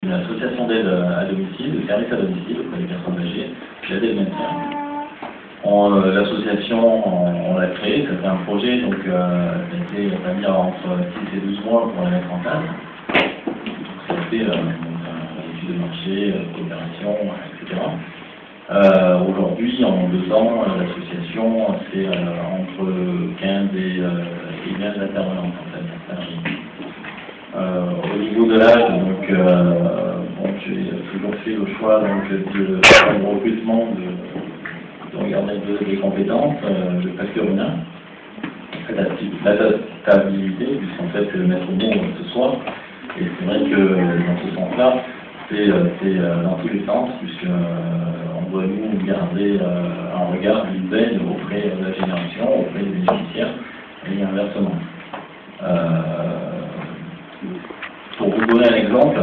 Une association d'aide à domicile, de service à domicile auprès des personnes âgées, l'aide et le maintien. L'association, on l'a créée, ça fait un projet, donc ça a été, on va dire, entre 6 et 12 mois pour la mettre en place. Ça a été étude de marché, coopération, etc. Aujourd'hui, en 2 ans, l'association, c'est entre 15 et 20 intervenants en fait. Au niveau de l'âge, donc j'ai toujours fait le choix donc, de recrutement de regarder des compétences, le facteur humain, l'adaptabilité, puisqu'en fait c'est le maître mot ce soir, et c'est vrai que dans ce sens-là, c'est dans tous les sens, puisqu'on doit nous garder un regard, une veille auprès de la génération, auprès des bénéficiaires, et inversement. Pour vous donner un exemple,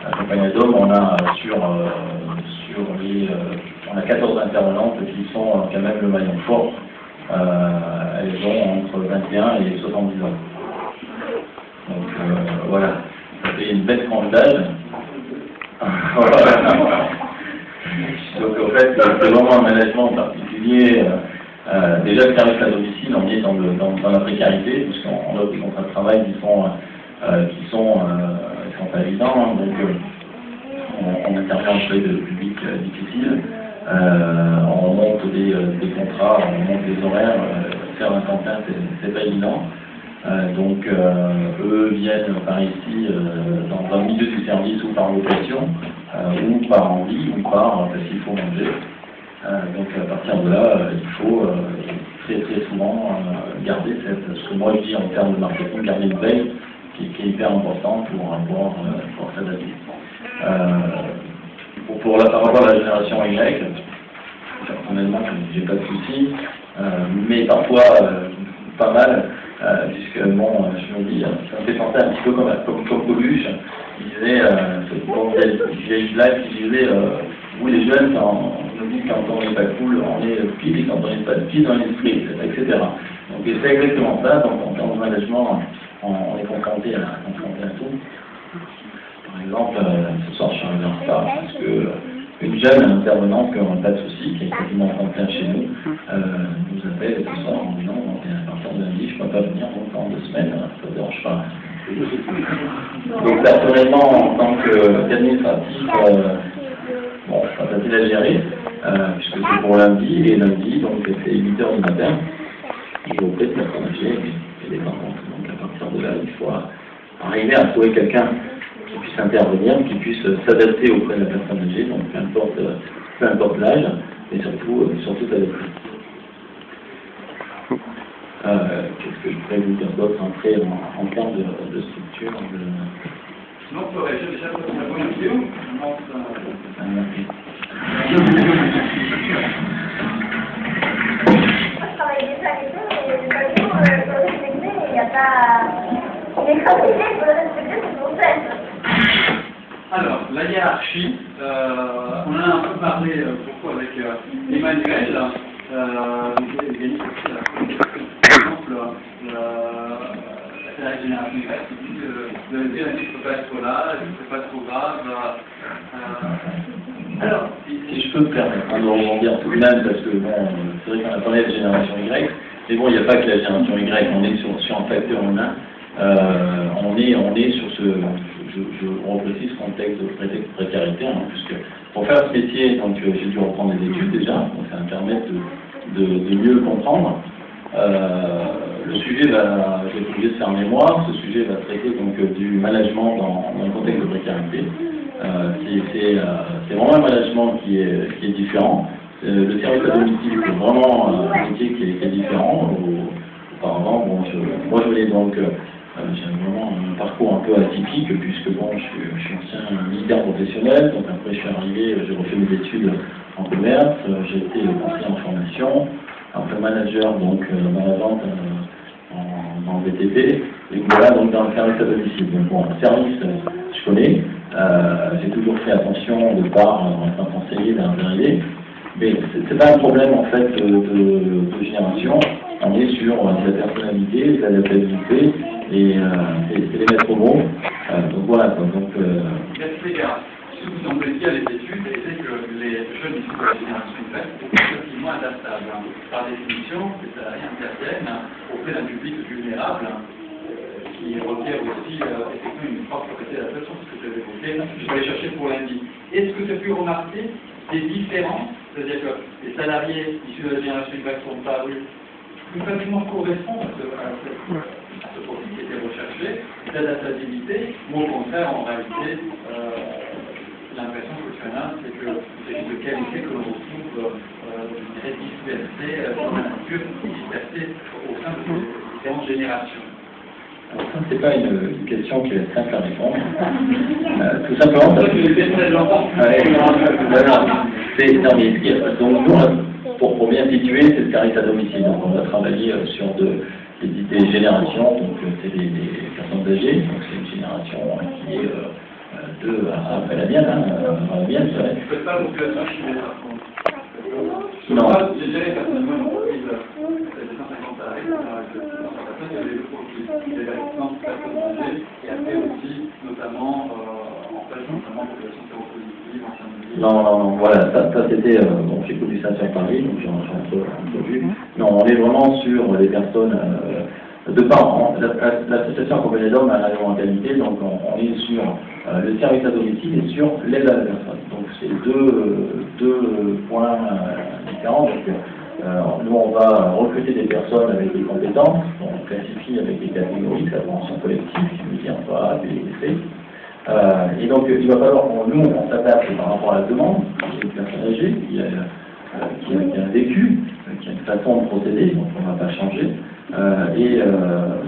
à Compagnie d'Homme, on a on a 14 intervenantes qui sont quand même le maillon fort. Elles ont entre 21 et 70 ans. Donc voilà, ça fait une belle tranche d'âge. Donc en fait, c'est vraiment un management particulier. Déjà le service à domicile, on est dans la précarité, puisqu'on a des contrats de travail qui sont pas évidents, hein, donc on intervient auprès de publics difficiles, on monte des contrats, on monte des horaires, faire un temps plein c'est pas évident, donc eux viennent par ici dans un milieu du service ou par vocation, ou par envie, ou parce qu'il faut manger, donc à partir de là il faut très souvent garder ce que moi je dis en termes de marketing, garder une veille qui est hyper important pour s'adapter. Par rapport à la génération Y, personnellement, j'ai pas de soucis, mais parfois pas mal, puisque bon, je me dis, ça me fait penser un petit peu comme Coluche, qui disait, c'est une vieille blague qui disait, vous les jeunes, on nous dit quand on n'est pas cool, on est speed, et quand on n'est pas speed, on est sprint, etc. Donc c'est exactement ça, donc en termes de management, on est confronté à tout. Par exemple, ce soir je suis arrivé en retard parce que une jeune intervenante qui n'a pas de souci, qui est quasiment en plein chez nous, nous appelle ce soir en disant à partir de lundi je ne peux pas venir, donc dans 2 semaines, ça ne dérange pas. Donc personnellement, en tant qu'administratif, bon, c'est pas facile à gérer, puisque c'est pour lundi, et lundi, donc c'est 8 h du matin, et auprès de personnes âgées et des parents. Donc à partir de là, il faut arriver à trouver quelqu'un qui puisse intervenir, qui puisse s'adapter auprès de la personne âgée, donc peu importe l'âge, et surtout s'adapter. Qu'est-ce que je pourrais vous dire d'autre après en termes de structure Sinon, on peut réagir déjà sur la première vidéo. Je travaille déjà avec eux, mais les avions, il faut le respecter, il n'y a pas... Les quantités, il faut le respecter, c'est pour ça. Alors, la hiérarchie, on en a un peu parlé beaucoup avec Emmanuel, par exemple, la génération classique, de dire je ne peux pas être là, c'est pas trop grave. Alors, si je peux me permettre de rebondir tout de même, parce que bon, c'est vrai qu'on a parlé de génération Y, mais bon, il n'y a pas que la génération Y, on est sur un facteur humain, on est sur je reprécise ce contexte de précarité, hein, puisque pour faire ce métier, donc j'ai dû reprendre des études déjà, donc ça va me permettre de mieux le comprendre. Le sujet j'ai été obligé de faire mémoire, ce sujet va traiter donc du management dans le contexte de précarité. C'est vraiment un management qui est différent. Le service à domicile, c'est vraiment un métier qui est différent. Auparavant, bon, moi je venais donc, j'ai vraiment un parcours un peu atypique, puisque bon, je suis ancien militaire professionnel, donc après je suis arrivé, j'ai refait mes études en commerce, j'ai été conseiller en formation, après manager donc dans la vente en BTP, et voilà donc dans le service à domicile. Donc bon, le service, je connais, j'ai toujours fait attention de part en étant conseiller d'arriver, mais c'est pas un problème en fait de génération, on est sur la personnalité, l'adaptabilité et les maîtres mots. Donc voilà, donc a les études, c'est que les jeunes issus de la génération Y sont facilement adaptables. Par définition, les salariés interviennent auprès d'un public vulnérable qui requiert aussi effectivement une forte capacité d'adaptation, ce que je vais évoquer. Je vais aller chercher pour lundi. Est-ce que tu as pu remarquer des différences, c'est-à-dire que les salariés issus de la génération Y sont parus plus facilement correspondre à ce profil qui était recherché, d'adaptabilité, ou au contraire, en réalité, l'impression que tu en as, c'est que c'est de qualité que l'on retrouve une dispersée, une pure dispersée au sein de ces différentes générations. Alors ça, c'est pas une question qui est simple à répondre. Tout simplement parce que... Donc nous, pour bien situer, c'est le service à domicile. Donc on va travailler sur des idées générations, donc c'est des personnes âgées, donc c'est une génération qui est après la mienne, la mienne, c'est vrai. Je ne fais pas population chimique, par contre. Non. J'ai géré personnellement une entreprise de 250 salariés, il y avait deux profils. Il y avait l'assistance personnes âgées, et après aussi, notamment, en fait, notamment population séropositive, ancienne vie. Non, voilà, ça c'était, bon, j'ai connu ça sur Paris, donc j'ai entrevu. Non, on est vraiment sur les personnes de parents. L'association accompagnée d'hommes à la qualité, donc on est sur le service à domicile et sur l'aide à la personne. Donc c'est deux points différents. Donc, nous on va recruter des personnes avec des compétences, on classifie avec des catégories, la convention collective, qui veut dire A, B, C. Et donc il va falloir nous on s'adapte par rapport à la demande, c'est une personne âgée qui a vécu, qui a une façon de procéder, donc on ne va pas changer.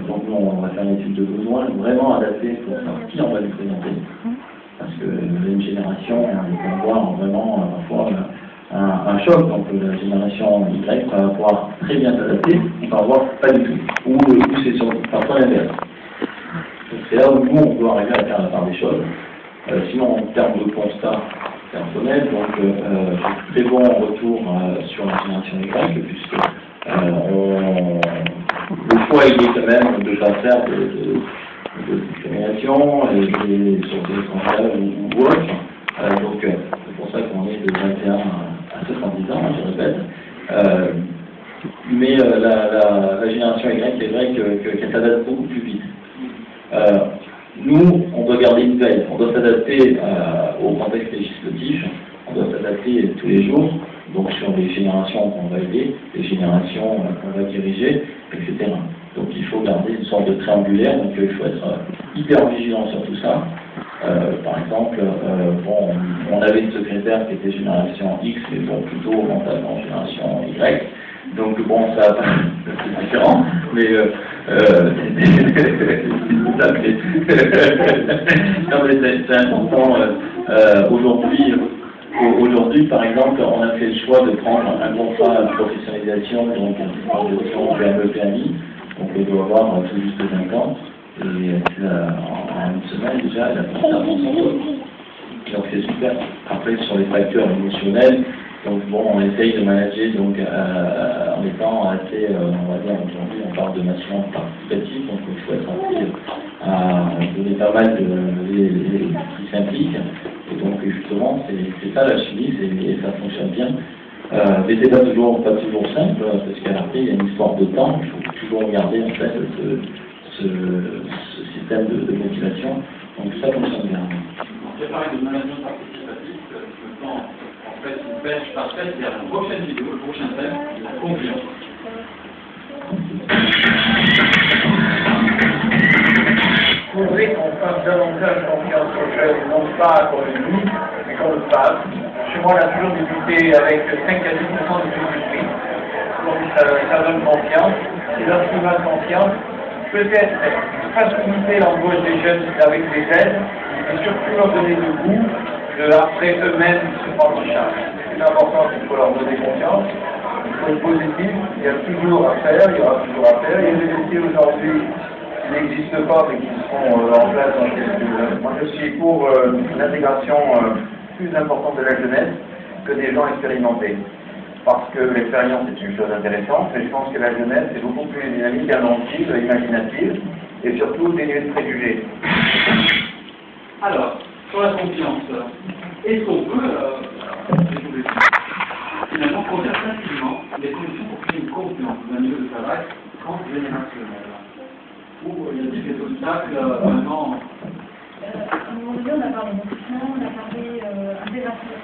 Donc nous on va faire une étude de besoin vraiment adaptée pour savoir qui on va lui présenter. Parce que une génération, on peut avoir vraiment parfois un choc, donc la génération Y va pouvoir très bien s'adapter, ou parfois pas du tout, ou c'est parfois l'inverse. C'est là où nous on doit arriver à faire la part des choses. Sinon en termes de constat personnel, donc j'ai très bon retour sur la génération Y, puisque le choix il est quand même de ne pas faire de discrimination et sur des étrangers ou autres. Donc c'est pour ça qu'on est de 21 à 70 ans, je répète. Mais la génération Y, c'est vrai qu'elle s'adapte beaucoup plus vite. Nous, on doit garder une veille, on doit s'adapter au contexte législatif, on doit s'adapter tous les jours, donc sur les générations qu'on va aider, les générations qu'on va diriger, etc. Donc il faut garder une sorte de triangulaire, donc il faut être hyper vigilant sur tout ça. Par exemple, bon, on avait une secrétaire qui était génération X, mais bon, plutôt orientable en génération Y. Donc bon, ça c'est différent, mais c'est important. Aujourd'hui, par exemple, on a fait le choix de prendre un contrat de professionnalisation, donc un gestion PME-PMI, donc elle doit avoir tout juste 5 ans, et en une semaine déjà, elle a fait ça pour son poste. Donc c'est super. Après, sur les facteurs émotionnels, donc bon, on essaye de manager donc en étant assez, on va dire aujourd'hui, on parle de management participatif, donc il faut être appris à donner pas mal qui s'impliquent. Et donc justement, c'est ça la chimie, et ça fonctionne bien. Mais c'est pas toujours simple, parce qu'à l'arrêt, il y a une histoire de temps, il faut toujours garder en fait ce système de motivation. Donc ça fonctionne bien. J'ai parlé de management participatif, maintenant, en fait, une pêche parfaite, c'est la prochaine vidéo, le prochain thème, la confiance. Je voudrais qu'on fasse davantage confiance aux jeunes, non pas qu'on le nie, mais qu'on le fasse. Chez moi, on a toujours débuté avec 5 à 10% de publicité, donc ça donne confiance. Et lorsqu'il va de confiance, peut-être faciliter l'embauche des jeunes avec des aides, et surtout leur donner le goût de après eux-mêmes se prendre en charge. C'est important qu'il faut leur donner confiance, il faut être positif, il y a toujours à faire, il y aura toujours à faire. Il y a des métiers aujourd'hui qui n'existent pas mais qui seront en place dans quelques... Moi je suis pour l'intégration plus importante de la jeunesse que des gens expérimentés. Parce que l'expérience est une chose intéressante, mais je pense que la jeunesse est beaucoup plus dynamique, inventive, imaginative, et surtout dénuée de préjugés. Alors, sur la confiance, est-ce qu'on peut, finalement, produire facilement les conditions pour créer une confiance dans un milieu de travail transgénérationnel? Où il y a des obstacles maintenant. À un moment donné, on a parlé d'investissement, on a parlé intégration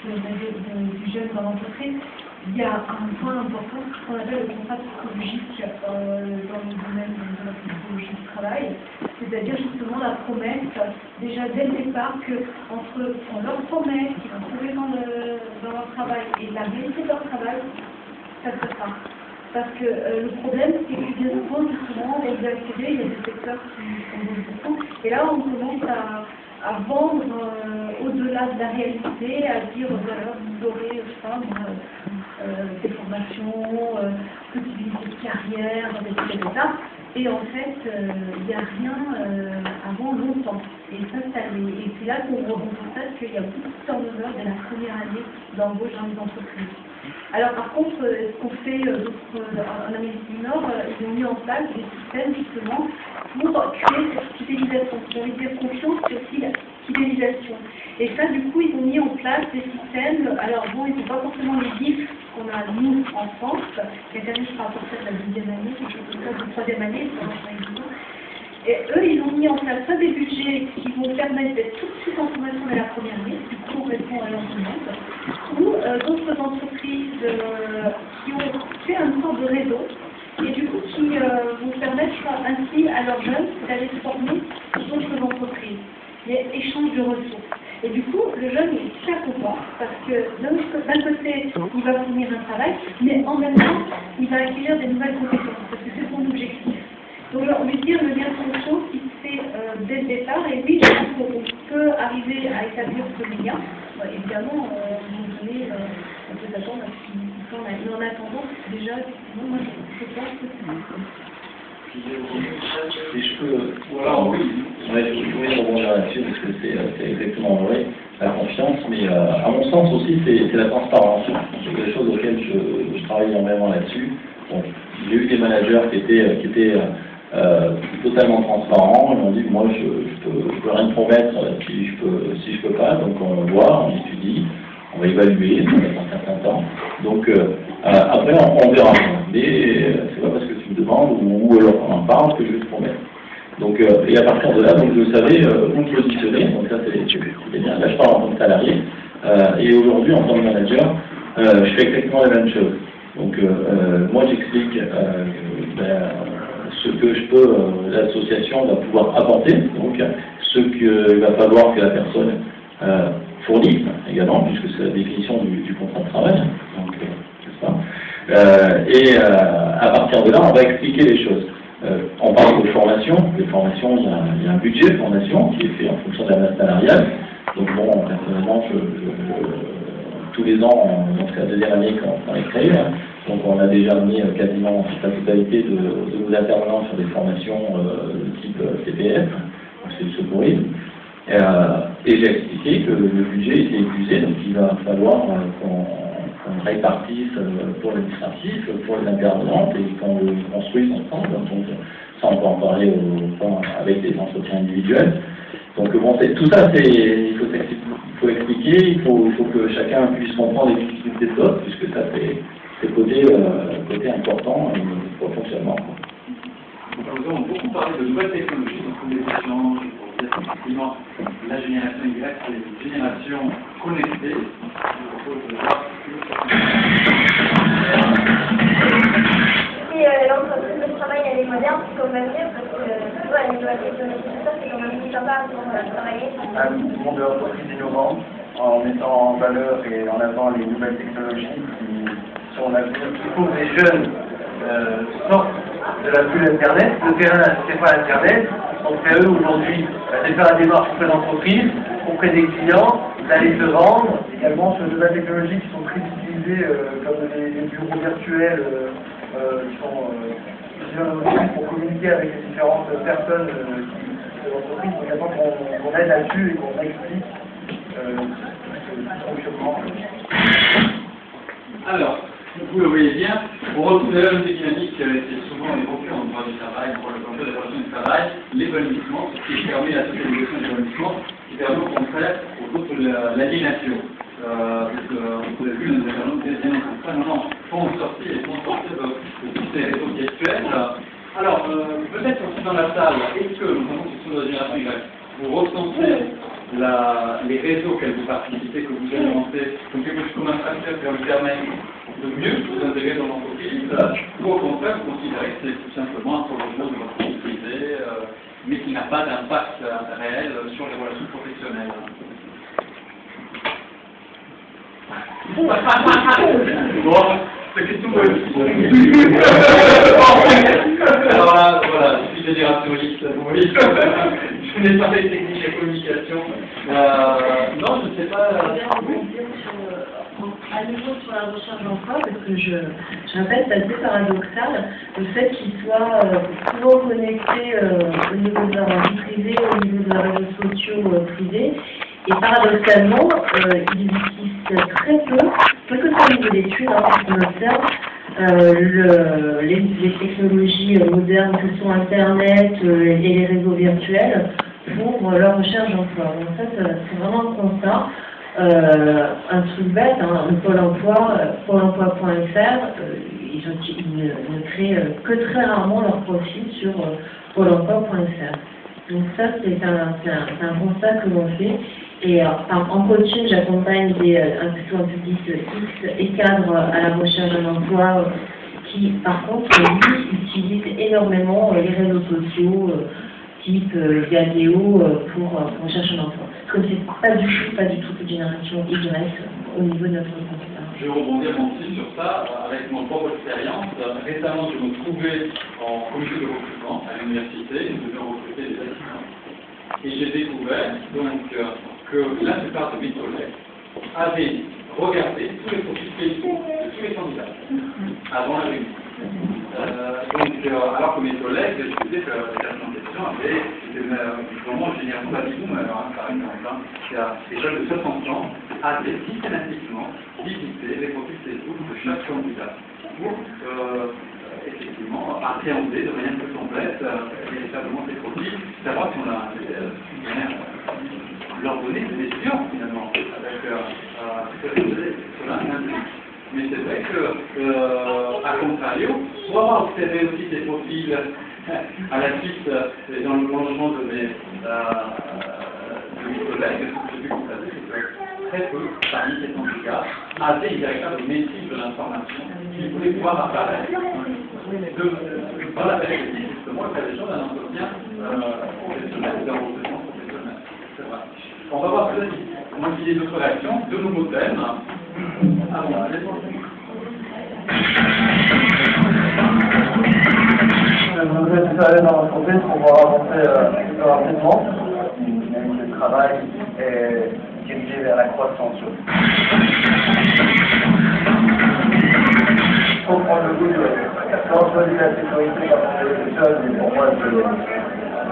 du jeune dans l'entreprise. Il y a un point important, ce qu'on appelle le contrat psychologique dans le domaine de la psychologie du travail, c'est-à-dire justement la promesse, déjà dès le départ, qu'on leur promet qu'ils vont trouver dans leur travail et la réalité de leur travail, ça se fait pas. Parce que le problème, c'est que bien souvent, justement, on veut accéder, il y a des secteurs qui sont beaucoup, et là, on commence à vendre au-delà de la réalité, à dire, voilà, vous aurez, je sais pas, des formations, possibilités de carrière, etc. Et en fait, il n'y a rien avant longtemps. Et ça, et c'est là qu'on constate qu'il y a beaucoup de turnover dès la première année d'embauche dans les entreprises. Alors par contre, ce qu'on fait en Amérique du Nord, ils ont mis en place des systèmes justement pour créer cette fidélisation. J'ai envie de dire confiance, c'est aussi la fidélisation. Et ça, du coup, ils ont mis en place des systèmes. Alors bon, ils n'ont pas forcément les GIF qu'on a nous en France, qui interviennent par rapport à la deuxième année, quelque chose comme ça, de troisième année, et eux, ils ont mis en place des budgets qui vont permettre d'être tout de suite en formation dès la première année, ce qui correspond à leur demande, ou d'autres entreprises qui ont fait une sorte de réseau, et du coup qui vont permettre ainsi à leurs jeunes d'aller se former dans d'autres entreprises. Il y a échange de ressources. Et du coup, le jeune est très content, parce que d'un côté, il va fournir un travail, mais en même temps, il va acquérir des nouvelles compétences, parce que c'est son objectif. Donc, on veut dire le lien de fonction qui se fait dès le départ, et oui, je pense qu'on peut arriver à établir ce lien. Évidemment, on peut s'attendre à ce qu'il soit, mais en attendant, déjà, effectivement, moi, je pense que Et je peux, je voulais rebondir là-dessus parce que c'est exactement vrai, la confiance, mais à mon sens aussi c'est la transparence. C'est quelque chose auquel je travaille énormément là-dessus. Bon, j'ai eu des managers qui étaient totalement transparents. Ils m'ont dit moi je peux rien te promettre si je peux pas. Donc on voit, on étudie, on va évaluer dans un certain temps. Donc après on verra. Mais c'est pas parce que tu me demandes ou alors on en parle que je vais te promettre. Donc et à partir de là, donc je savais où me positionner. Donc ça c'est bien. Là je parle en tant que salarié. Et aujourd'hui en tant que manager, je fais exactement la même chose. Donc moi j'explique ce que je peux, l'association va pouvoir apporter, donc ce qu'il va falloir que la personne fournisse également, puisque c'est la définition du contrat de travail, donc c'est ça. Et à partir de là, on va expliquer les choses. On parle de formation. Les formations, il y a un budget de formation qui est fait en fonction de la masse salariale. Donc bon, personnellement, tous les ans, donc c'est la deuxième année qu'on est créé. Donc on a déjà mis quasiment la totalité de nos intervenants sur des formations type CPF, c'est le secourisme. Et j'ai expliqué que le budget était épuisé, donc il va falloir qu'on répartisse pour l'administratif, pour les intervenantes et qu'on le construise ensemble. Donc ça on peut en parler avec des entretiens individuels. Donc bon, tout ça, il faut expliquer, il faut que chacun puisse comprendre les difficultés de l'autre, puisque ça c'est côté important pour le fonctionnement. Nous avons beaucoup parlé de nouvelles technologies, donc les échanges, effectivement, la génération Y, c'est une génération connectée. Si l'entreprise de travail elle est moderne, c'est comme va dire, parce que les nouvelles technologies, tout ça, c'est quand même sympa pour travailler. Un monde de l'entreprise innovante, en mettant en valeur et en avant les nouvelles technologies qui sont l'avenir. Il faut que les jeunes sortent de la bulle Internet. Le terrain, c'est pas Internet. Donc c'est à eux aujourd'hui de faire la démarche auprès d'entreprises, auprès des clients, d'aller se vendre. Également sur de nouvelles technologies qui sont très utilisées comme les bureaux virtuels qui sont pour communiquer avec les différentes personnes de l'entreprise. Donc attend qu'on aide là-dessus et qu'on explique ce fonctionnement. Alors, vous le voyez bien, on retrouve la même dynamique, c'est souvent évoqué en droit du travail, pour le contrôle de la relation du travail, l'épanouissement, ce qui permet la socialisation de l'épanouissement, qui permet au contraire aux autres l'aliénation. Vous avez vu, les internautes bien ça, non, font sortir de tous ces réseaux virtuels. Alors, peut-être aussi dans la salle, est-ce que, notamment sur la génération Y, vous ressentez les réseaux auxquels vous participez, que vous alimentez, comme quelque chose comme un facteur qui va vous permettre de mieux vous intégrer dans l'entreprise, ou au contraire, vous considérez que c'est tout simplement un prolongement de votre vie privée, mais qui n'a pas d'impact réel sur les relations professionnelles. Bon, c'est question de... Alors là, voilà, je suis générationniste, vous voyez, je n'ai pas les techniques de communication. Non, je ne sais pas... À nouveau sur la recherche d'emploi, parce que je rappelle, c'est assez paradoxal, le fait qu'ils soient souvent connectés au niveau de leur vie privée, au niveau de leurs réseaux sociaux privés, et paradoxalement, ils utilisent très peu, quel que soit le niveau d'études, on observe, les technologies modernes que sont Internet et les réseaux virtuels pour leur recherche d'emploi. Donc ça, c'est vraiment un constat. Un truc bête, hein, le Pôle emploi, pôle-emploi.fr, ils ne créent que très rarement leur profil sur pôle-emploi.fr. Donc ça, c'est un constat que l'on fait. Et en coaching, j'accompagne plutôt un public X et cadre à la recherche d'un emploi qui, par contre, lui, utilise énormément les réseaux sociaux, type Viadeo pour chercher un emploi. Comme c'est pas du tout cette génération Y au niveau de notre constat. Je vais rebondir aussi sur ça avec mon propre expérience. Récemment, je me trouvais en comité de recrutement à l'université et nous devions recruter des assistants. Et j'ai découvert donc que la plupart de mes collègues avaient regardé tous les profils Facebook de tous les candidats avant la réunion. Alors que mes collègues, je disais que les personnes en question avaient vraiment généralement pas du tout, par exemple, les jeunes de 60 ans avaient systématiquement visité les profils Facebook de chaque candidat pour effectivement appréhender de manière plus complète véritablement ces profils, savoir si on a leur donner des décisions finalement avec cela. Mais c'est vrai que, à contrario, pour avoir observé aussi ces profils à la suite dans le prolongement de mes collègues, ce que j'ai pu constater, c'est que très peu parmi ces candidats avaient une véritable maîtrise de l'information qu'ils voulaient pouvoir apparaître dans la perspective justement de la d'un entretien professionnel et d'un recrutement professionnel. C'est vrai. On va voir peut-être comment utiliser d'autres réactions, de nouveaux thèmes. Ah bon, allez. Je voudrais tout aller dans l'entreprise pour pouvoir avancer plus rapidement. Le travail est dirigé vers la croissance. Il faut prendre le goût quand on choisit la sécurité quand on est jeune, et pour moi,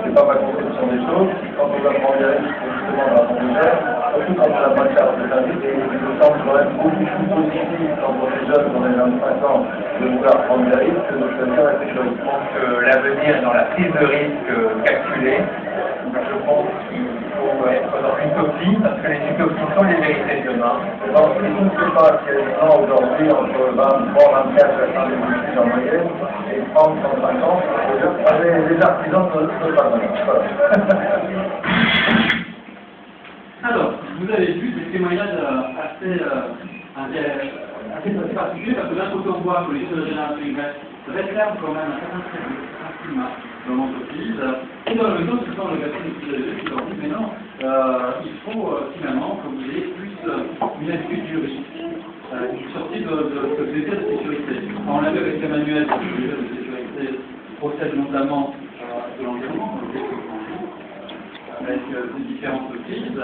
c'est pas ma conception des choses. Quand on apprend bien, c'est justement dans la frontière, surtout quand on n'a pas de carte de service, et il me semble quand même beaucoup plus positif quand on est jeune, quand on est 25 ans, de vouloir prendre des risques que de choisir la sécurité. Je pense que l'avenir est dans la prise de risque calculée. Je pense qu'il faut être dans l'utopie, parce que les utopies sont les vérités de demain. Donc, si on ne sait pas qu'il y a des gens aujourd'hui entre 23, 24 à 50 en moyenne, et 30, 35 ans, les artisans ne sont pas mal. Alors, vous avez vu des témoignages assez particuliers, parce que d'un côté on voit que les choses de génération Y réclament quand même un certain climat dans l'entreprise, et dans le même temps, ce sont les personnes qui leur disent, mais non, il faut finalement que vous ayez plus une attitude du risque, une sortie de désir de sécurité. On l'a vu avec Emmanuel, le désir de sécurité procède notamment de l'environnement, avec des différentes crises,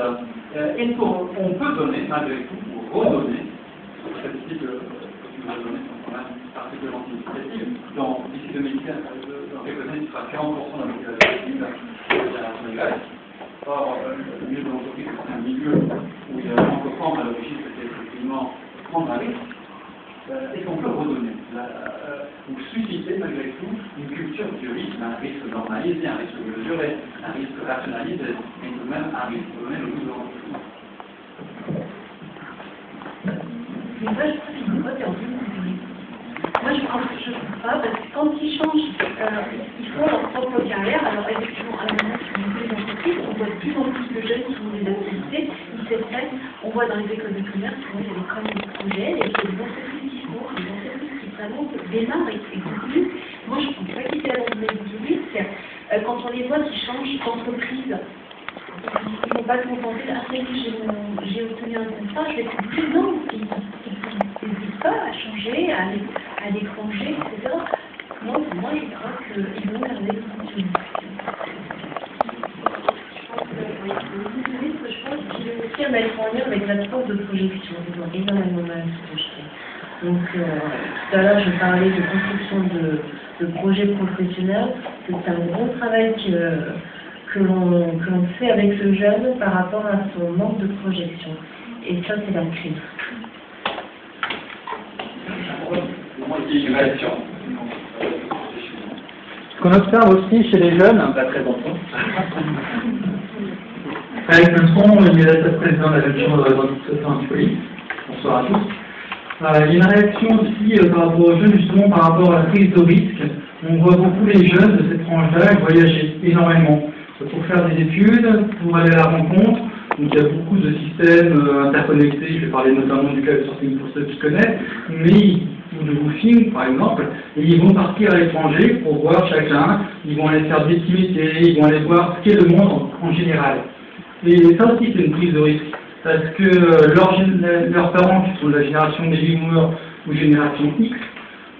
et on peut donner, malgré tout, ou redonner, statistiques que nous avons données sont quand même particulièrement significatives. D'ici 2015, dans quelques années, ce sera 40% de la population active de la génération Y. Or, le milieu de l'entreprise, c'est un milieu où il y a entreprendre à l'origine, c'était effectivement prendre un risque, et qu'on peut redonner, ou susciter malgré tout une culture du risque, un risque normalisé, un risque mesuré, un risque rationalisé, une même un risque pour donner le goût de l'entreprise. Mais moi, je trouve qu'il faut pas terminer. Moi, je ne trouve pas, parce que quand ils changent, ils font leur propre carrière. Alors, effectivement, à un moment, sur les entreprises, on voit de plus en plus de jeunes qui font des activités, ils s'essayent. On voit dans les écoles de commerce, il y a des crânes de projets, il y a des entreprises qui font, des entreprises qui vraiment démarrent et continuent. Moi, je ne trouve pas qu'ils aient à l'entreprise publique. Quand on les voit qui changent d'entreprise, ils ne vont pas se contenter après que j'ai obtenu un contrat, je vais continuer. Non, ils n'hésitent pas à changer, à aller à l'étranger, etc. Moi, je crois qu'ils vont garder le fonctionnement. Je pense qu'il est aussi à mettre en lien avec la force de projection. Ils ont énormément mal à se projeter. Donc, tout à l'heure, je parlais de construction de projets professionnels. C'est un gros travail que l'on fait avec le jeune par rapport à son manque de projection. Et ça, c'est la crise. Ce qu'on observe aussi chez les jeunes, très longtemps. Alex Meutron, il est le président de la jeune chambre de Antipolis. Bonsoir à tous. Il y a une réaction aussi par rapport aux jeunes, justement par rapport à la prise de risque. On voit beaucoup les jeunes de cette tranche d'âge voyager énormément pour faire des études, pour aller à la rencontre. Donc il y a beaucoup de systèmes interconnectés, je vais parler notamment du cloud sourcing pour ceux qui connaissent, mais ou de Woofing par exemple, et ils vont partir à l'étranger pour voir chacun, ils vont aller faire des activités, ils vont aller voir ce qu'est le monde en général. Et ça aussi c'est une prise de risque, parce que leurs parents qui sont de la génération des boomers ou génération X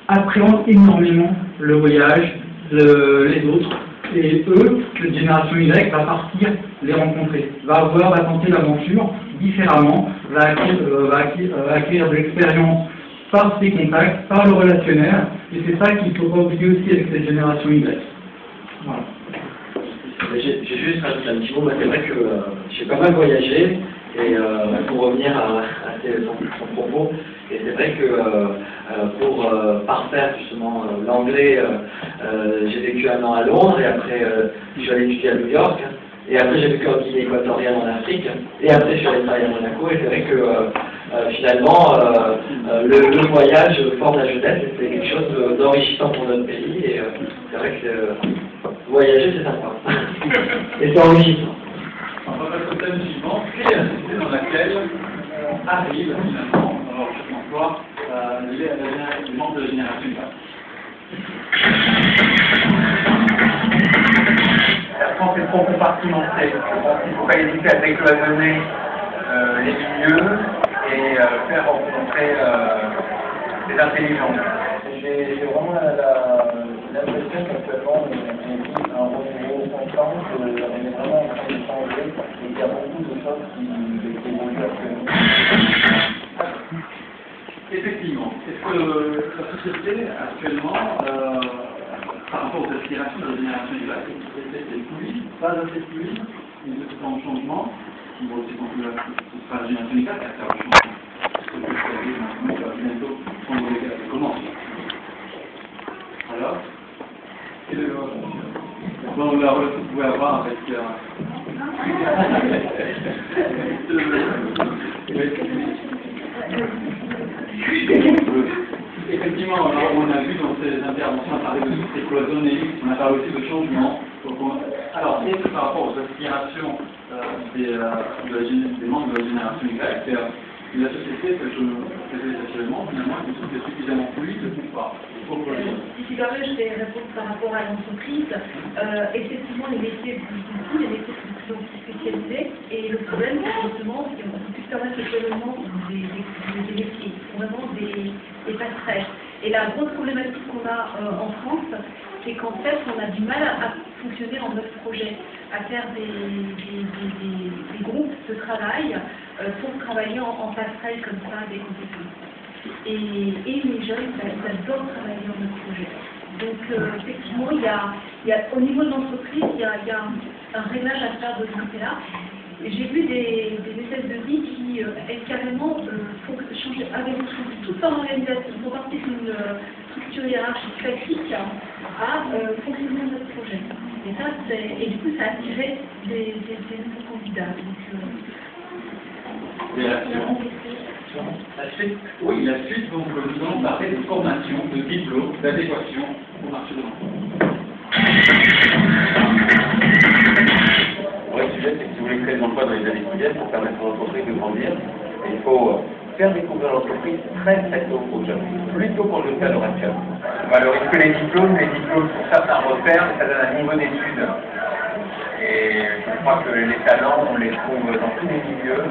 appréhendent énormément le voyage, les autres. Et eux, la génération Y, va partir les rencontrer, va tenter l'aventure différemment, va acquérir de l'expérience par ses contacts, par le relationnel, et c'est ça qu'il ne faut pas oublier aussi avec cette génération Y. Voilà. J'ai juste rajouté un petit mot, c'est vrai que j'ai pas mal voyagé, et pour revenir à son propos, et c'est vrai que pour parfaire justement l'anglais, j'ai vécu 1 an à Londres, et après je suis allé étudier à New York, et après j'ai vécu en Guinée équatoriale en Afrique, et après je suis allé travailler à Monaco, et c'est vrai que finalement le voyage forme la jeunesse, et c'est quelque chose d'enrichissant pour notre pays, et c'est vrai que voyager c'est sympa, et c'est enrichissant. On va passer au thème suivant, créer la société dans laquelle arrivent finalement dans leur recherche d'emploi les membres de la génération Y. La France est trop compartimentée. Je pense qu'il ne faut pas hésiter à décloisonner les milieux et faire rencontrer des intelligences. J'ai vraiment l'impression qu'actuellement on vit un renouveau constant, qu'on est vraiment en train de changer et qu'il y a beaucoup de choses qui évoluent actuellement. Effectivement. Est-ce que la société actuellement, par rapport aux aspirations de la génération Y, est une société qui est fluide, pas assez fluide, une société en changement, qui va aussi conclure, ce sera la génération Y qui a fait le changement. Ce que je vais dire maintenant, qui va bientôt prendre les commandes. Alors, quel est la relation que vous pouvez avoir avec effectivement, alors, on a vu dans ces interventions, on a parlé de société cloisonnée, on a parlé aussi de changement. Alors, et par rapport aux aspirations des membres de la génération Y, la société que je fais actuellement, finalement, est une société suffisamment fluide ou pas? Si tu permets, je vais répondre par rapport à l'entreprise. Effectivement, les métiers bougent beaucoup, les métiers sont de plus en plus spécialisés. Et le problème, justement, c'est qu'on peut plus permettre le développement des métiers, vraiment des passerelles. Et la grosse problématique qu'on a en France, c'est qu'en fait, on a du mal à fonctionner en mode projet, à faire des groupes de travail pour travailler en passerelle comme ça, des compétences. Et les jeunes, ils adorent travailler en mode projet. Donc, effectivement, il y a, au niveau de l'entreprise, il y a un réglage à faire de ce côté-là. J'ai vu des espèces de vie qui, carrément, changer avec toute leur organisation. Ils sont partis d'une structure hiérarchique classique à fonctionner en mode projet. Et ça, et du coup, ça a attiré des nouveaux candidats. La suite, oui, la suite, donc nous allons parler de formation, de diplôme, d'adéquation au marché de l'emploi. Le sujet, c'est que si vous voulez créer des emplois dans les années qui viennent, pour permettre aux entreprises de grandir, il faut faire découvrir l'entreprise très tôt aux jeunes, plus tôt qu'on le fait à l'heure actuelle. On valorise que les diplômes sont certains repères, mais ça donne un niveau d'études. Et je crois que les talents, on les trouve dans tous les milieux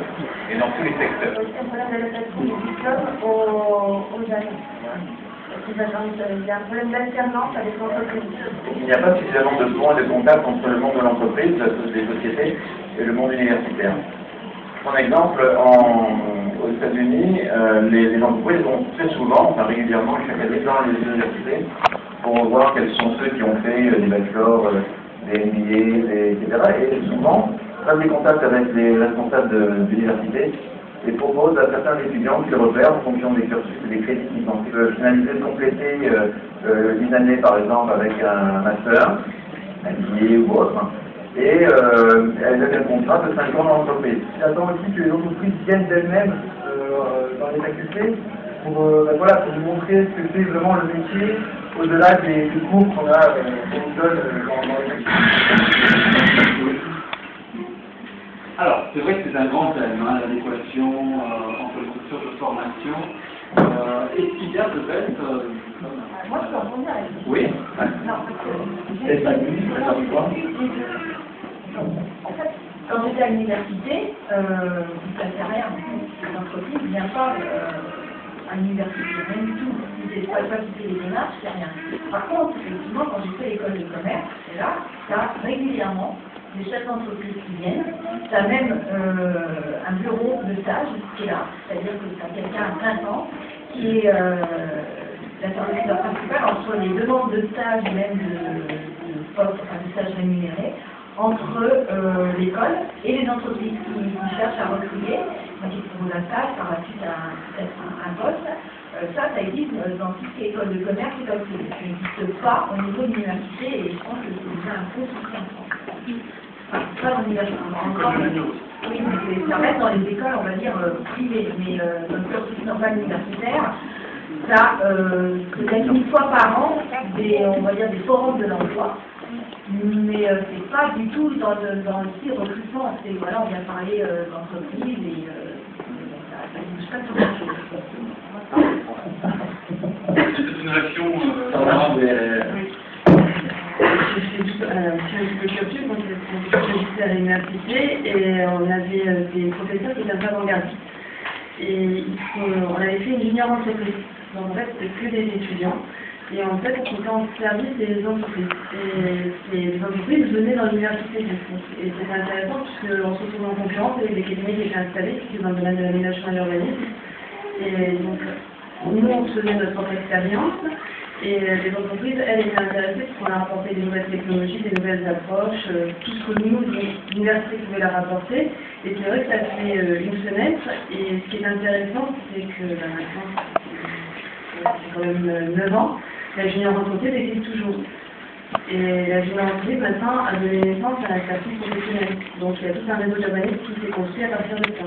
et dans tous les secteurs. Il y a un problème d'adaptation des diplômes aux jeunes. Il y a un problème d'alternance avec l'entreprise. Il n'y a pas suffisamment de points de contact entre le monde de l'entreprise, des sociétés, et le monde universitaire. Par exemple, aux États-Unis, les entreprises vont très souvent, enfin régulièrement, chaque année dans les universités, pour voir quels sont ceux qui ont fait des bachelors, des MBA, etc. Et souvent, prennent des contacts avec les responsables d'université et proposent à certains étudiants qui repèrent en fonction des cursus et des crédits qu'ils ont finalisé de compléter une année, par exemple, avec un master, un MBA ou autre. Et elles avaient un contrat de 5 ans dans l'entreprise. J'attends aussi que les entreprises viennent d'elles-mêmes dans les facultés pour nous montrer ce que c'est vraiment le métier, au-delà des cours qu'on a qu'on nous donne dans les facultés. Alors, c'est vrai que c'est un grand thème, hein, l'adéquation entre les structures de formation. Est-ce qu'il y a peut-être... Moi, je peux répondre à la question. Oui. Non, parce que... C'est pas lui, c'est pas quoi. En fait, quand j'étais à l'université, ça ne fait rien. L'entreprise ne vient pas à l'université, rien du tout. Il ne pas quitter les démarches, c'est rien. Par contre, effectivement, quand j'ai fait l'école de commerce, et là, tu as régulièrement des chefs d'entreprise qui viennent. Tu as même un bureau de stage qui est là, c'est-à-dire que tu as quelqu'un à plein temps qui est l'interlocuteur principal entre les demandes de stage et même de poste, enfin de stage rémunéré, entre l'école et les entreprises qui cherchent à recruter, donc ils proposent un stage, par la suite un poste. Ça existe dans toutes les écoles de commerce et comme ça n'existe pas au niveau de l'université et je pense que c'est déjà un peu souci en France. Enfin, pas dans l'université, encore, oui, mais ça reste dans les écoles, on va dire, privées, mais dans le cursus normal universitaire, ça, peut-être une fois par an, on va dire des forums de l'emploi. Mais c'est pas du tout dans le style recrutement. C'est voilà, on vient parler d'entreprise et ça ne bouge pas tout le chose. C'est une action... Je fais tout un petit peu cursus, donc j'étais à l'université et on avait des professeurs qui étaient un peu avant-gardistes. Et on avait fait une junior entreprise. Donc en fait, c'était que des étudiants. Et en fait, on était en service des entreprises. Et les entreprises venaient dans l'université du coup. Et c'était intéressant puisqu'on se retrouvait en concurrence avec des cabinets qui étaient installés, qui étaient dans le domaine de l'aménagement et l'urbanisme. Et donc, nous, on faisait notre propre expérience. Et les entreprises, elles, étaient intéressées parce qu'on leur apportait des nouvelles technologies, des nouvelles approches, tout ce que nous, l'université pouvait leur apporter. Et c'est vrai que ça fait une fenêtre. Et ce qui est intéressant, c'est que maintenant, c'est quand même 9 ans, la junior entreprise existe toujours. Et la junior entreprise, maintenant, a donné naissance à la statut professionnelle. Donc il y a tout un réseau d'urbanistes qui s'est construit à partir de ça.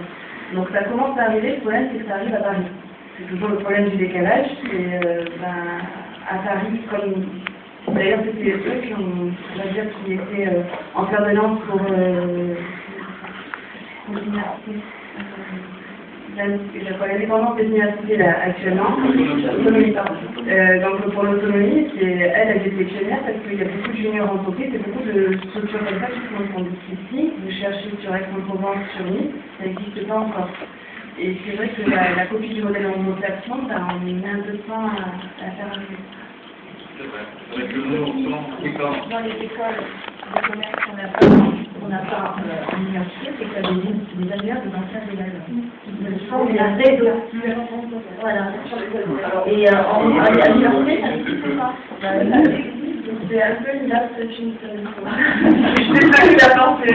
Donc ça commence à arriver, le problème c'est que ça arrive à Paris. C'est toujours le problème du décalage. Et à Paris, comme d'ailleurs c'était eux qui ont, on va dire, qui étaient en fer de lance pour l'indépendance des universités là, actuellement, donc pour l'autonomie, elle est pionnière parce qu'il y a beaucoup de juniors entreprises et beaucoup de structures comme ça qui sont ici. Vous cherchez sur Aix-en-Provence, sur Nice, ça n'existe pas encore. Et c'est vrai que la copie du modèle anglo-saxon, on met un peu de temps à faire arriver. C'est vrai. Dans les écoles de commerce qu'on n'a pas en université, c'est qu'il y a des annuaires de d'anciens élèves. Il y a un réseau. Voilà. Et à l'université, ça n'existe pas. C'est un peu une last touching. Je sais pas qui l'a pensé.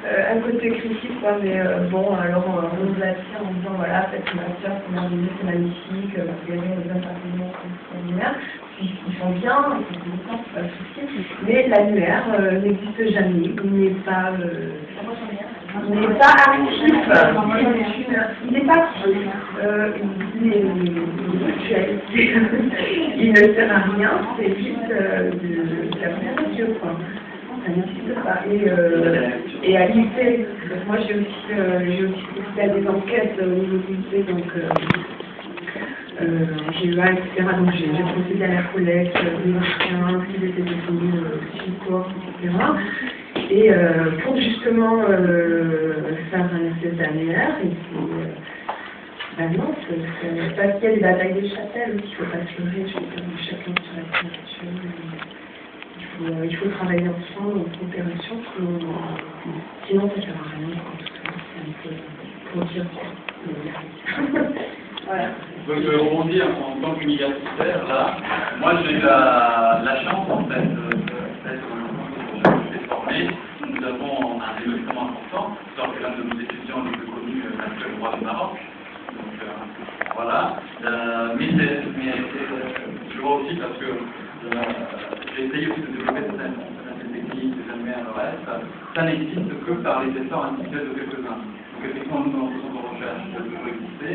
un côté critique, quoi, mais bon, alors on nous attire en disant voilà, faites une master, c'est magnifique, vous avez des intervenants extraordinaires, ils font bien, ils font bien, c'est pas le souci, mais l'annuaire n'existe jamais, il n'est pas actif, il n'est pas actif, il est virtuel, il ne sert à rien, c'est juste de la présentation, quoi. Ça n'existe pas. Et à l'IP, moi j'ai aussi fait des enquêtes au niveau de l'IP, donc j'ai eu etc. Donc j'ai procédé à la collecte des anciens, qui étaient détenus psychos, etc. Et pour justement faire un espèce d'annuaire, et puis ben non, parce qu'il y a des batailles des chapelles, il ne faut pas se leurrer, chacun sur la convention. Il faut travailler ensemble en coopération, sinon ça ne sert à rien. C'est un peu pour dire voilà. Je veux rebondir en tant qu'universitaire, là. Moi, j'ai eu la chance, en fait, d'être formé. Nous avons un développement important, donc l'un de nos étudiants les plus connus, l'actuel roi du Maroc. Donc, voilà. Mais je vois aussi parce que j'ai essayé aussi de développer certaines techniques, des annuaires, le reste. Ça n'existe que par les efforts individuels de quelques-uns. Donc, effectivement, nous, dans notre centre de recherche, ça peut exister.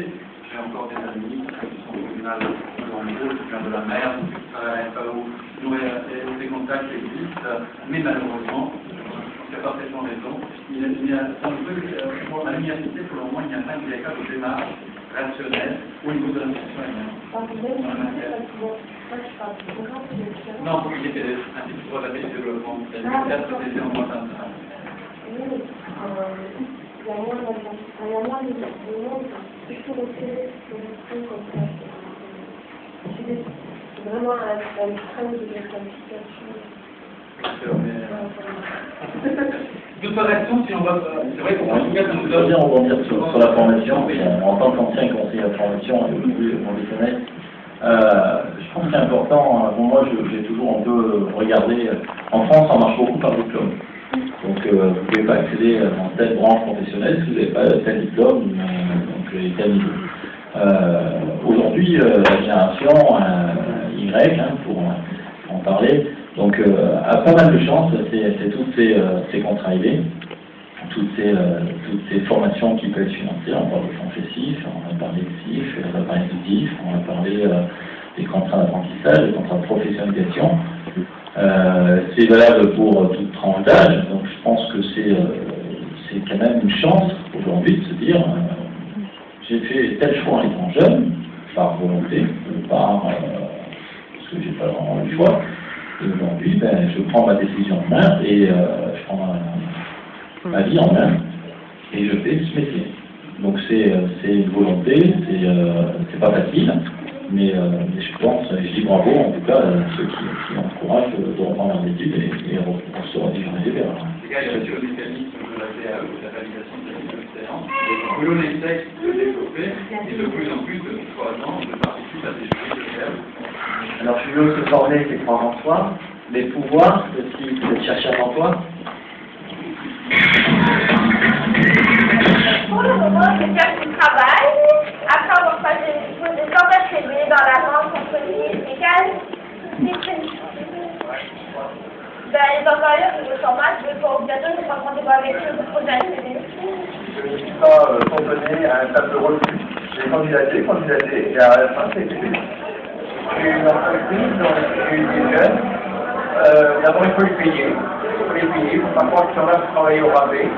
J'ai encore des amis qui sont au tribunal en gros, qui viennent de la mer, qui travaillent à FAO, des contacts existent, mais malheureusement, il y a parfaitement raison. À l'université, pour le moment, il n'y a pas une véritable démarche rationnelle au niveau de l'institution elle-même. Non, il était un petit peu relaté du développement. L'université, c'était en droit international. Il y a moins de monde, surtout le télé, comme ça. C'est vraiment un extrême de la qualification. D'autres réactions, si on va. C'est vrai qu'en tout cas, ça nous donne. Bien rebondir sur la formation, en tant qu'ancien conseiller de formation et plus professionnel. Je pense que c'est important. Bon, moi, j'ai toujours un peu regardé. En France, on marche beaucoup par diplôme. Donc, vous ne pouvez pas accéder dans telle branche professionnelle si vous n'avez pas tel diplôme, donc tel niveau. Aujourd'hui, la génération Y, pour en parler, donc a pas mal de chance. C'est toutes ces contrats aidés, toutes ces formations qui peuvent être financées. On parle de fonds FESIF, on va parler de CIF, on va parler de DIF, on va parler des contrats d'apprentissage, des contrats de professionnalisation. C'est valable pour toute tranche d'âge, donc je pense que c'est quand même une chance aujourd'hui de se dire j'ai fait tel choix en étant jeune, par volonté, parce que j'ai pas vraiment le choix, et aujourd'hui je prends ma décision en main et je prends ma vie en main et je fais ce métier. Donc c'est une volonté, c'est pas facile. Mais je pense, je dis bravo en tout cas à ceux qui ont le courage de reprendre leurs études et se rediriger vers. Il y a aussi le mécanisme de la VAE, de la validation de l'expérience, que l'on essaie de développer et de plus en plus de 3 ans de participer à des jurys de VAE. Alors je veux se former, c'est croire en soi, les pouvoirs, aussi c'est de chercher un emploi. Pour le moment, je cherche du travail. Après avoir posé 100 CV dans la vente contre les cases, les employeurs qui me sont mal, je vais pour bientôt je vais prendre rendez-vous avec eux pour poser un CV. Je ne suis pas cantonné à un table refus. J'ai candidaté, et à la fin, c'est fait. J'ai une entreprise, donc j'ai eu des jeunes. D'abord, il faut les payer. Il faut pas croire qu'ils sont là pour travailler au rabais.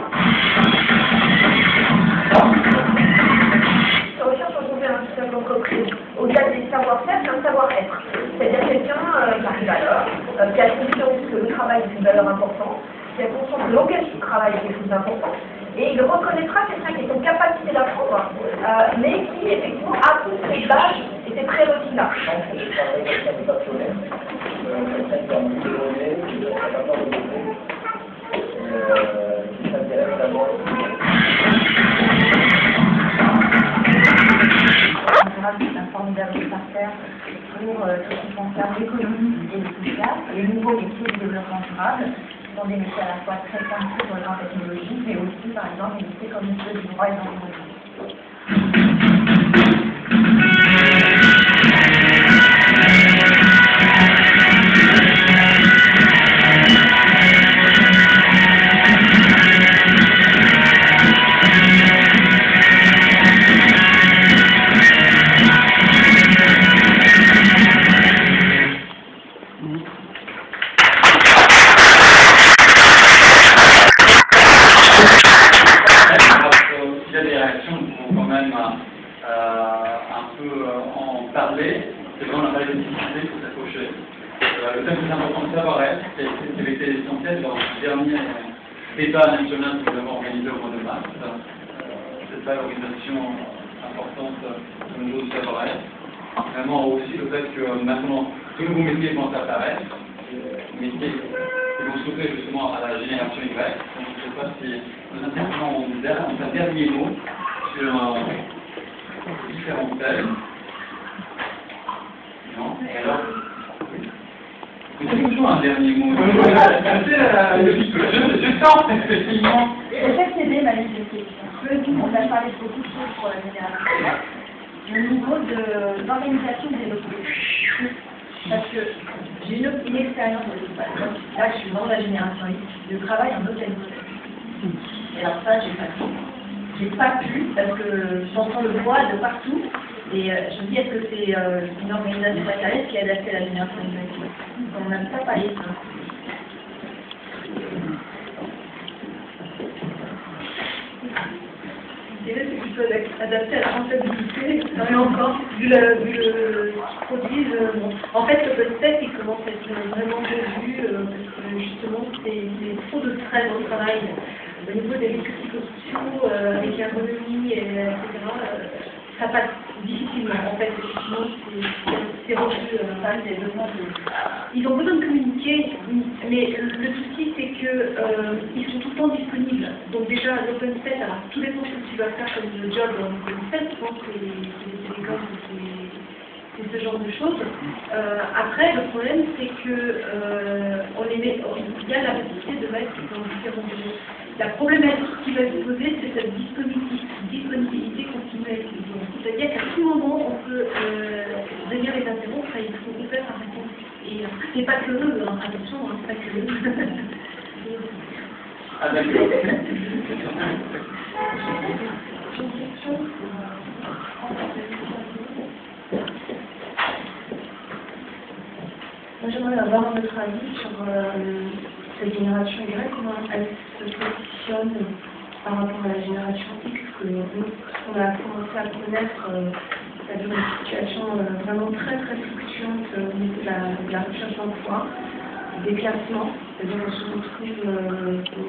Au-delà des savoir-faire, c'est un savoir-être. C'est-à-dire quelqu'un qui arrive à l'heure, qui a conscience que le travail est une valeur importante, qui a conscience que l'engagement du travail est quelque chose d'important, et il reconnaîtra quelqu'un qui est en capacité d'apprendre, mais qui effectivement a toutes ses bases et ses prérequis-là. C'est un formidable partenaire pour tout ce qui concerne l'économie et le social, les nouveaux métiers de développement durable. dans des métiers à la fois très pointus sur les grandes technologies, mais aussi, par exemple, des métiers comme ceux du droit et de l'environnement. Débat national que nous avons organisé au mois de mars, cette valorisation importante de nouveaux savoirs. Vraiment aussi le fait que maintenant de nouveaux métiers vont apparaître, métiers qui vont s'ouvrir justement à la génération Y. Donc je ne sais pas si nos intervenants ont un dernier mot sur différents thèmes. Non? Alors, c'est toujours un dernier mot. Je tente, effectivement. Je vais céder ma liste de questions. On a parlé de beaucoup de choses pour la génération. Le niveau d'organisation des locaux. Parce que j'ai une expérience de l'hôpital. Là, je suis dans la génération X. Je travaille en hôtel. Et alors ça, j'ai pas pu. J'ai pas pu parce que j'entends le poids de partout. Et je me dis, est-ce que c'est une organisation matérielle qui est adaptée à la génération Y? On n'a pas parlé de ça. Et là, c'est plutôt adapté à la rentabilité, mais encore, vu le produit. En fait, le concept, il commence à être vraiment revu, parce que justement, c'est trop de stress au travail. Au niveau des risques psychosociaux, avec l'ergonomie, etc., ça passe difficilement. En fait, effectivement, c'est revu. Ils ont besoin de communiquer, mais le souci, c'est qu'ils sont tout le temps disponibles. Donc déjà, l'open set, alors tout dépend de ce que tu vas faire comme le job en open set, je pense que c'est télécoms, c'est ce genre de choses. Après, le problème, c'est que il y a la possibilité de mettre dans différents niveaux. La problématique qui va se poser, c'est cette disponibilité continue avec les gens. C'est-à-dire qu'à tout moment, on peut venir les interrompre et il faut faire un réponse. Et c'est pas que eux, hein, attention, hein, c'est pas que eux. Ah d'accord. Moi, j'aimerais avoir votre avis sur cette génération Y, comment elle se positionne par rapport à la génération X, que nous, on a commencé à connaître, c'est-à-dire une situation vraiment très très fluctuante au niveau de la recherche d'emploi, des classements, c'est-à-dire on se retrouve,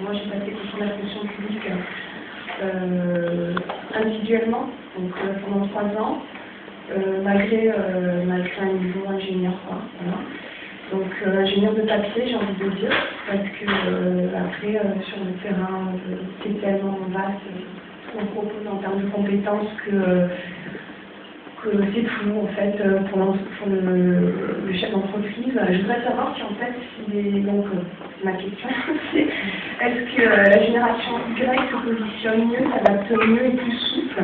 moi j'ai passé sur la fonction publique individuellement, donc pendant 3 ans, malgré un niveau ingénieur, quoi, voilà. Donc ingénieur de papier, j'ai envie de dire, parce que après sur le terrain, c'est tellement vaste ce qu'on propose en termes de compétences que c'est flou en fait pour le chef d'entreprise. Je voudrais savoir si en fait, donc ma question, c'est est-ce que la génération Y se positionne mieux, s'adapte mieux et plus souple,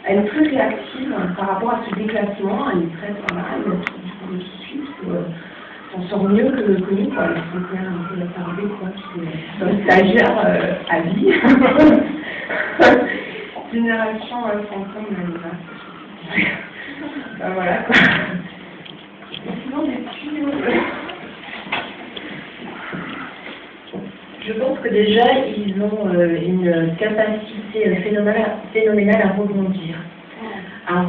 elle est plus réactive par rapport à ce déclassement, elle est très formale, elle suit. On sort mieux que nous, quoi. On peut un peu la parler, quoi, qui est un stagiaire à vie. Génération fantôme, ben voilà, quoi. Sinon, je pense que déjà, ils ont une capacité phénoménale à rebondir. À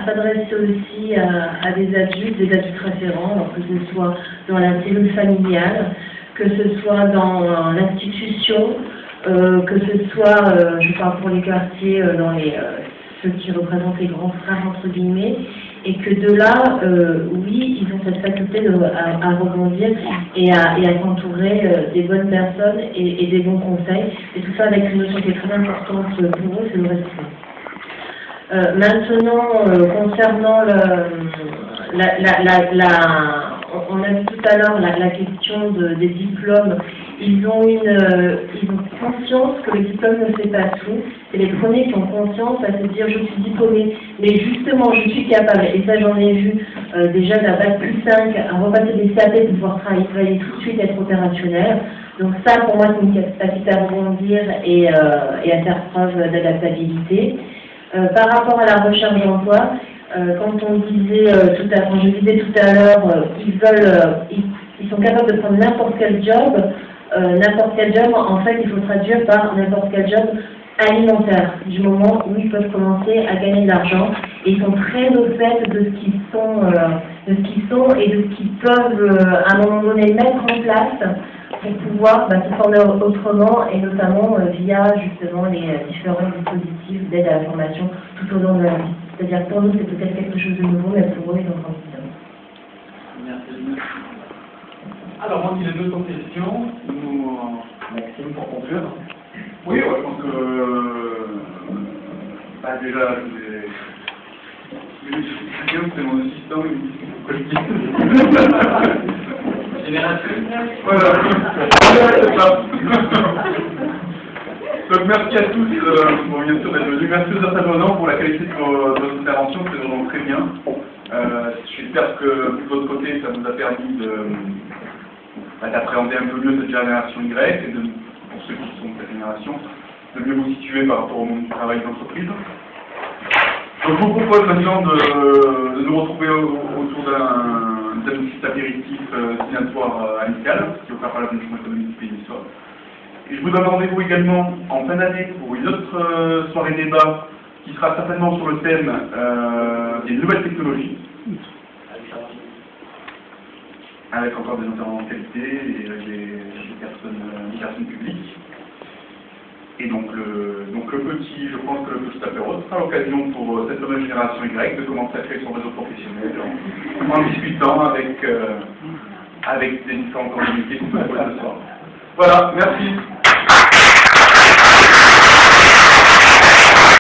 s'adresser aussi à des adultes référents, alors que ce soit dans la cellule familiale, que ce soit dans l'institution, que ce soit, je parle pour les quartiers, dans ceux qui représentent les grands frères, entre guillemets, et que de là, oui, ils ont cette faculté à rebondir et à s'entourer des bonnes personnes et des bons conseils, et tout ça avec une notion qui est très importante pour eux, c'est le respect. Maintenant, concernant on a vu tout à l'heure la question des diplômes. Ils ont conscience que le diplôme ne fait pas tout. C'est les premiers qui ont conscience à se dire je suis diplômé, mais justement je suis capable, et ça j'en ai vu déjà d'un bac plus 5 à repasser des CAP pour pouvoir travailler tout de suite, être opérationnel. Donc ça pour moi c'est une capacité à rebondir et à faire preuve d'adaptabilité. Par rapport à la recherche d'emploi, quand on disait quand je disais tout à l'heure, ils sont capables de prendre n'importe quel job. N'importe quel job, en fait, il faut traduire par n'importe quel job alimentaire, du moment où ils peuvent commencer à gagner de l'argent. Et ils sont très au fait de ce qu'ils sont, et de ce qu'ils peuvent, à un moment donné, mettre en place pour pouvoir se former autrement, et notamment via, justement, les différents dispositifs d'aide à la formation tout au long de la vie. C'est-à-dire que pour nous, c'est peut-être quelque chose de nouveau, mais pour eux, ils ont transmis. Merci. Alors, on dit les autres questions. Maxime, pour conclure. Oui, je pense que déjà, c'est mon assistant, il me dit ce que je dis. Génération. Voilà, c'est ça. Donc merci à tous, bien sûr d'être venus. Merci aux intervenants pour la qualité de votre intervention, c'est vraiment très bien. J'espère que de votre côté, ça vous a permis d'appréhender un peu mieux cette génération Y et pour ceux qui sont de cette génération, de mieux vous situer par rapport au monde du travail d'entreprise. Donc je vous propose maintenant de nous retrouver autour d'un petit apéritif dînatoire amical qui opère par la Commission économique du Pays du Soir. Et je vous donne rendez-vous également en fin d'année pour une autre soirée débat qui sera certainement sur le thème des nouvelles technologies. Avec encore des intervenants de qualité et des personnes publiques. Et donc le petit, je pense que le petit apéro sera l'occasion pour cette nouvelle génération Y de commencer à créer son réseau professionnel en discutant avec des différents communautés qu'on peut ce soir. Voilà, merci.